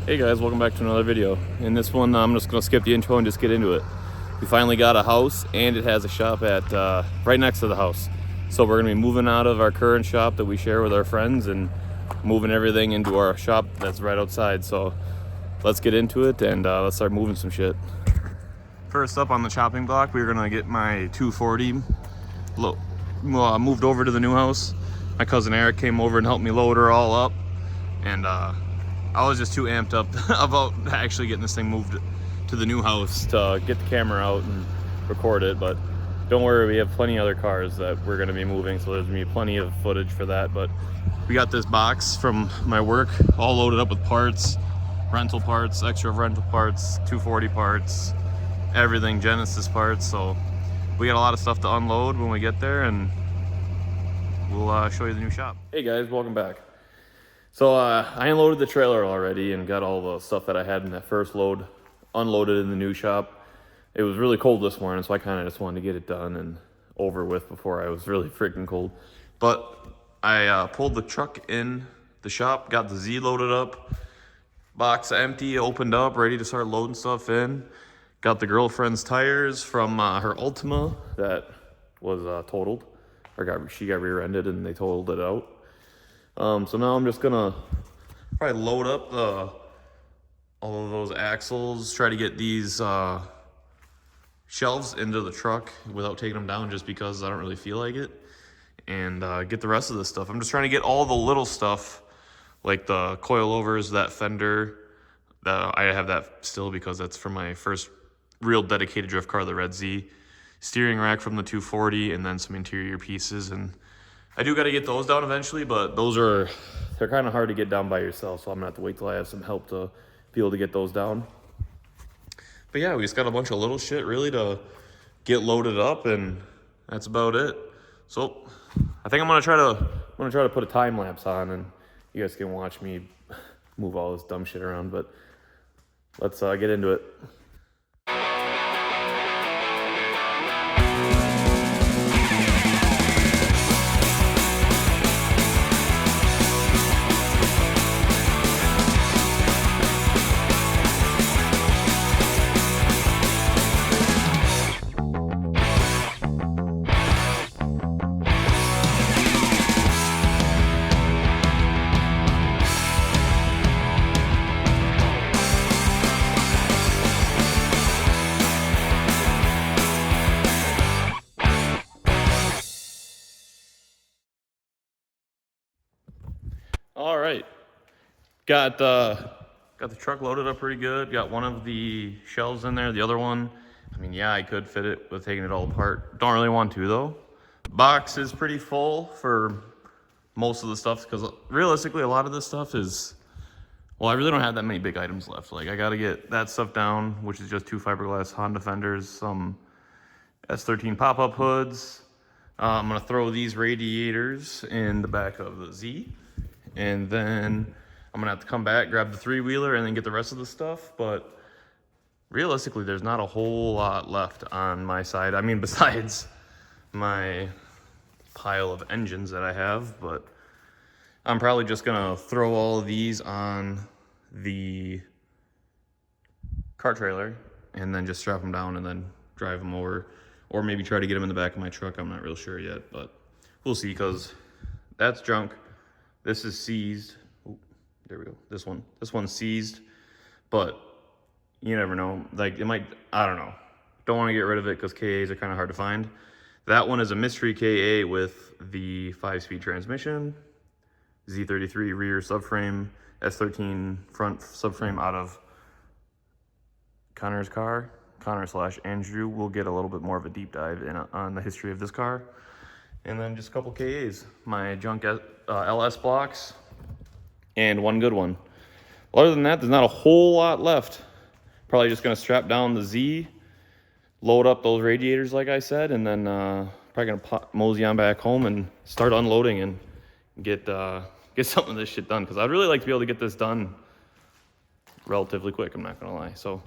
Hey guys, welcome back to another video. In this one, I'm just gonna skip the intro and just get into it. We finally got a house, and it has a shop at right next to the house. So we're gonna be moving out of our current shop that we share with our friends and moving everything into our shop that's right outside. So let's get into it and let's start moving some shit. First up on the chopping block, we're gonna get my 240 moved over to the new house. My cousin Eric came over and helped me load her all up, and I was just too amped up about actually getting this thing moved to the new house to get the camera out and record it. But don't worry, we have plenty of other cars that we're going to be moving, so there's going to be plenty of footage for that. But we got this box from my work all loaded up with parts, rental parts, extra rental parts, 240 parts, everything, Genesis parts. So we got a lot of stuff to unload when we get there, and we'll show you the new shop. Hey guys, welcome back. So I unloaded the trailer already and got all the stuff that I had in that first load unloaded in the new shop. It was really cold this morning, so I kind of just wanted to get it done and over with before I was really freaking cold. But I pulled the truck in the shop, got the Z loaded up, box empty, opened up, ready to start loading stuff in. Got the girlfriend's tires from her Ultima that was totaled, or she got rear-ended and they totaled it out. So now I'm just gonna probably load up all of those axles, try to get these shelves into the truck without taking them down, just because I don't really feel like it, and get the rest of this stuff. I'm just trying to get all the little stuff, like the coilovers, that fender. I have that still because that's from my first real dedicated drift car, the Red Z. Steering rack from the 240, and then some interior pieces. And I do got to get those down eventually, but they're kind of hard to get down by yourself, so I'm gonna have to wait till I have some help to be able to get those down. But yeah, we just got a bunch of little shit really to get loaded up, and that's about it. So I think I'm gonna try to put a time lapse on, and you guys can watch me move all this dumb shit around. But let's get into it. All right, got the truck loaded up pretty good. Got one of the shelves in there. The other one, I mean, yeah, I could fit it with taking it all apart. Don't really want to though. Box is pretty full for most of the stuff, because realistically, a lot of this stuff is, well, I really don't have that many big items left. Like, I got to get that stuff down, which is just 2 fiberglass Honda fenders, some S13 pop-up hoods. I'm gonna throw these radiators in the back of the Z. And then I'm gonna have to come back, grab the 3-wheeler, and then get the rest of the stuff. But realistically, there's not a whole lot left on my side. I mean, besides my pile of engines that I have. But I'm probably just gonna throw all of these on the car trailer and then just strap them down and then drive them over, or maybe try to get them in the back of my truck. I'm not real sure yet, but we'll see, because that's junk. This is seized. Ooh, there we go. This one's seized, but you never know. Like, it might, I don't know. Don't want to get rid of it because KAs are kind of hard to find. That one is a mystery KA with the 5-speed transmission, Z33 rear subframe, S13 front subframe out of Connor's car. Connor/Andrew will get a little bit more of a deep dive on the history of this car. And then just a couple KAs, my junk LS blocks, and one good one. Other than that, there's not a whole lot left. Probably just gonna strap down the Z, load up those radiators like I said, and then probably gonna mosey on back home and start unloading and get some of this shit done, because I'd really like to be able to get this done relatively quick, I'm not gonna lie. So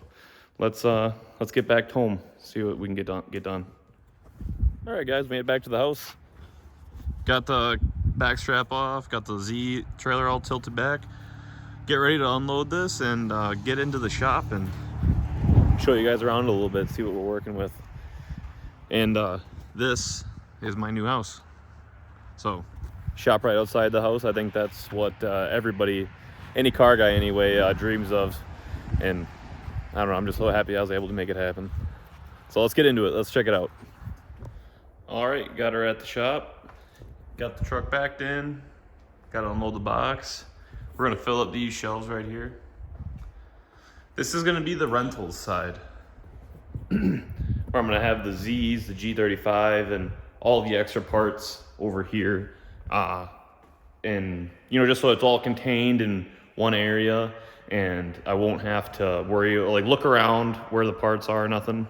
let's get back home, see what we can get done. All right, guys, made it back to the house. Got the back strap off, got the Z trailer all tilted back. get ready to unload this and get into the shop and show you guys around a little bit, see what we're working with. And this is my new house. So, shop right outside the house. I think that's what everybody, any car guy anyway, dreams of. And I don't know, I'm just so happy I was able to make it happen. So let's get into it. Let's check it out. All right, got her at the shop. Got the truck backed in. Got to unload the box. We're gonna fill up these shelves right here. This is gonna be the rentals side. Where I'm gonna have the Z's, the G35, and all the extra parts over here. And you know, just so it's all contained in one area and I won't have to worry, like look around where the parts are, nothing.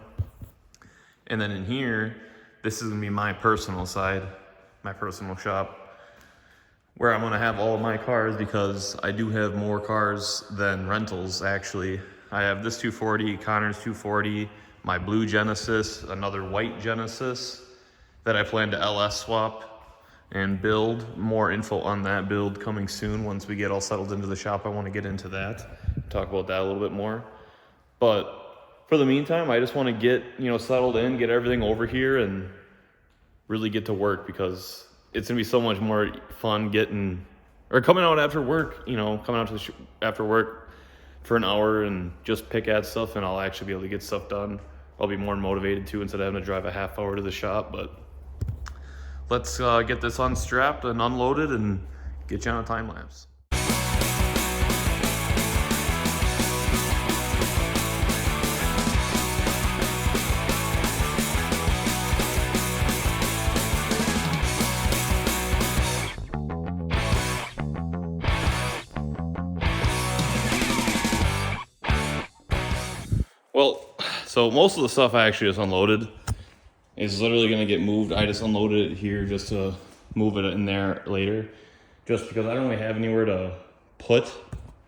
And then in here, this is gonna be my personal side, my personal shop, where I'm gonna have all of my cars because I do have more cars than rentals actually. I have this 240, Connor's 240, my blue Genesis, another white Genesis that I plan to LS swap and build. More info on that build coming soon once we get all settled into the shop. I want to get into that, talk about that a little bit more. But for the meantime, I just want to get, you know, settled in, get everything over here and really get to work because it's going to be so much more fun getting, or coming out after work, you know, coming out to after work for an hour and just pick at stuff, and I'll actually be able to get stuff done. I'll be more motivated too instead of having to drive a half hour to the shop. But let's get this unstrapped and unloaded and get you on a time lapse. Well, so most of the stuff I actually just unloaded is literally gonna get moved. I just unloaded it here just to move it in there later, just because I don't really have anywhere to put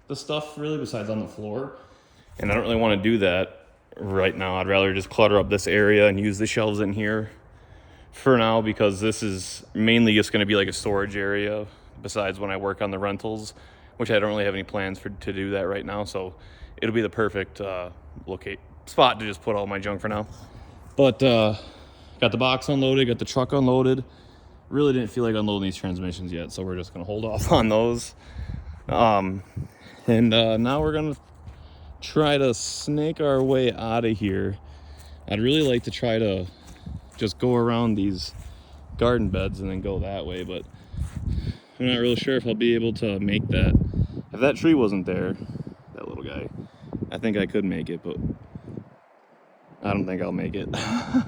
the stuff really besides on the floor. And I don't really wanna do that right now. I'd rather just clutter up this area and use the shelves in here for now, because this is mainly just gonna be like a storage area besides when I work on the rentals, which I don't really have any plans to do that right now. So it'll be the perfect spot to just put all my junk for now. But got the box unloaded, got the truck unloaded. Really didn't feel like unloading these transmissions yet, so we're just gonna hold off on those. Now we're gonna try to snake our way out of here. I'd really like to try to just go around these garden beds and then go that way, but I'm not really sure if I'll be able to make that. If that tree wasn't there, that little guy, I think I could make it, but I don't think I'll make it. I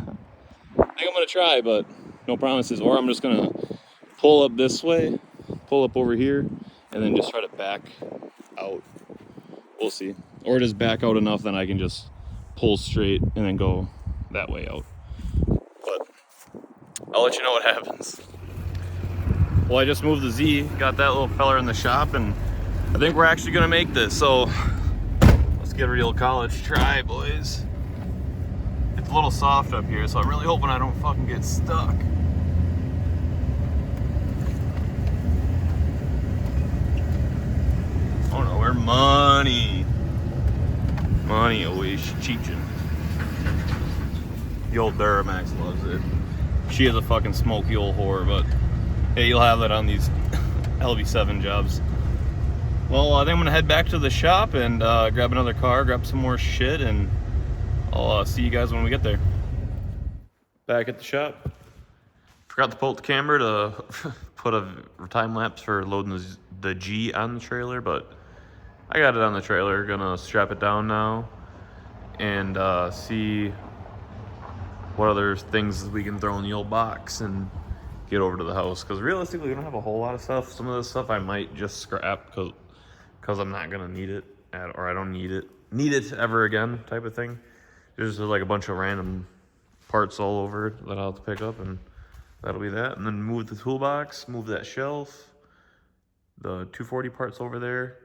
think I'm gonna try, but no promises. Or I'm just gonna pull up this way, pull up over here, and then just try to back out. We'll see. Or just back out enough that I can just pull straight and then go that way out. But I'll let you know what happens. Well, I just moved the Z, got that little feller in the shop, and I think we're actually gonna make this. So let's get a real college try, boys. It's a little soft up here, so I'm really hoping I don't fucking get stuck. Oh no, we're money. Money always cheating. The old Duramax loves it. She is a fucking smoky old whore, but hey, you'll have that on these LV7 jobs. Well, I think I'm gonna head back to the shop and grab another car, grab some more shit, and I'll see you guys when we get there. Back at the shop. Forgot to pull out the camera to put a time lapse for loading the G on the trailer, but I got it on the trailer. Gonna strap it down now and see what other things we can throw in the old box and get over to the house. Because realistically, we don't have a whole lot of stuff. Some of this stuff I might just scrap because I'm not gonna need it, or I don't need it ever again type of thing. There's just like a bunch of random parts all over that I'll have to pick up, and that'll be that. And then move the toolbox, move that shelf, the 240 parts over there.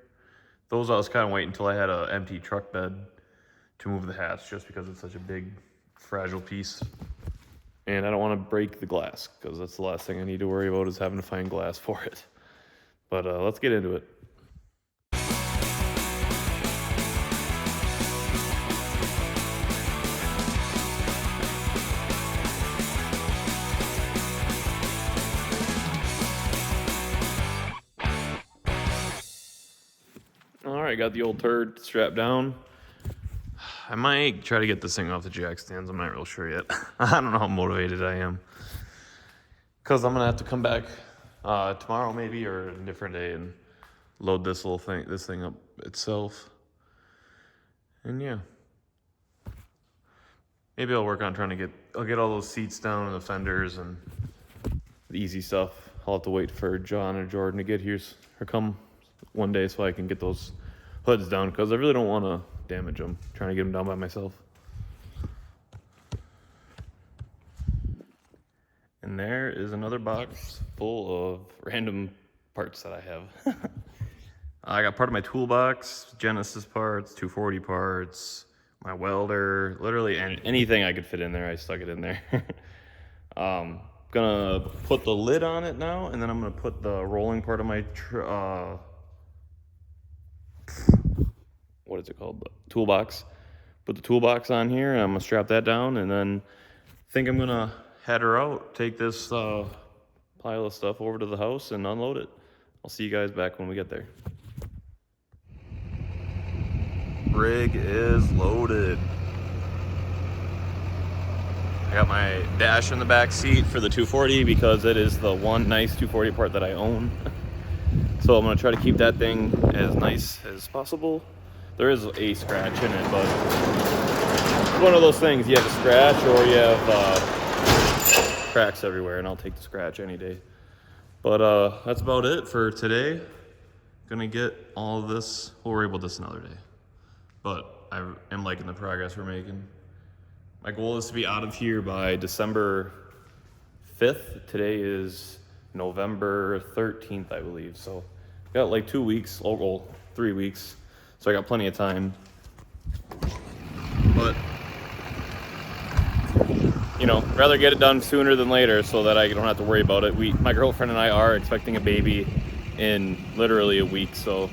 Those I was kind of waiting until I had an empty truck bed to move the hatch, just because it's such a big, fragile piece. And I don't want to break the glass, because that's the last thing I need to worry about is having to find glass for it. But let's get into it. All right, got the old turd strapped down. I might try to get this thing off the jack stands. I'm not real sure yet. I don't know how motivated I am. Because I'm gonna have to come back tomorrow maybe, or a different day, and load this thing up itself. And yeah. Maybe I'll work on I'll get all those seats down and the fenders and the easy stuff. I'll have to wait for John or Jordan to get here or come one day so I can get those hoods down, because I really don't want to damage them. I'm trying to get them down by myself. And there is another box full of random parts that I have. I got part of my toolbox, Genesis parts, 240 parts, my welder, literally anything I could fit in there, I stuck it in there. Gonna put the lid on it now, and then I'm gonna put the rolling part of my what is it called? The toolbox. Put the toolbox on here, and I'm gonna strap that down, and then I think I'm gonna head her out, take this pile of stuff over to the house and unload it. I'll see you guys back when we get there. Rig is loaded. I got my dash in the back seat for the 240 because it is the one nice 240 part that I own. So I'm gonna try to keep that thing as nice as possible. There is a scratch in it, but it's one of those things, you have a scratch or you have cracks everywhere, and I'll take the scratch any day. But that's about it for today. Gonna get all of this, we'll worry about this another day. But I am liking the progress we're making. My goal is to be out of here by December 5th. Today is November 13th, I believe. So got like 2 weeks, well, 3 weeks. So I got plenty of time. But, you know, rather get it done sooner than later so that I don't have to worry about it. My girlfriend and I are expecting a baby in literally a week. So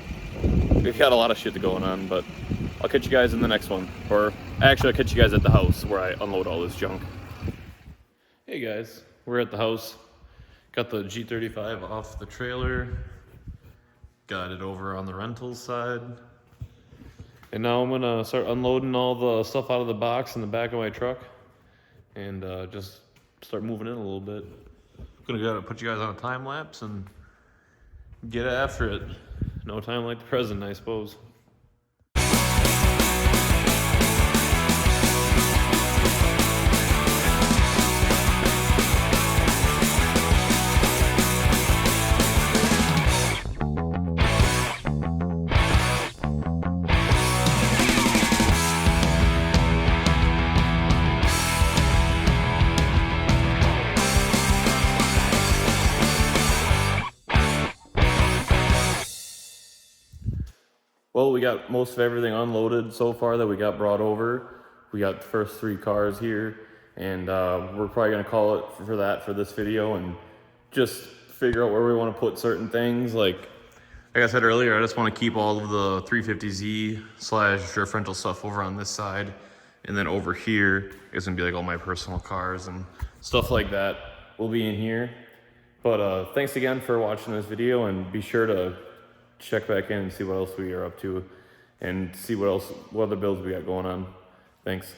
we've got a lot of shit going on, but I'll catch you guys in the next one. Or actually, I'll catch you guys at the house where I unload all this junk. Hey guys, we're at the house. Got the G35 off the trailer. Got it over on the rental side. And now I'm gonna start unloading all the stuff out of the box in the back of my truck. And just start moving in a little bit. Gonna put you guys on a time lapse and get after it. No time like the present, I suppose. Well, we got most of everything unloaded so far that we got brought over. We got the first 3 cars here, and we're probably gonna call it for this video, and just figure out where we want to put certain things. Like I said earlier, I just want to keep all of the 350Z / drift rental stuff over on this side, and then over here is gonna be like all my personal cars and stuff like that will be in here. But thanks again for watching this video, and be sure to check back in and see what else we are up to, and see what other builds we got going on. Thanks.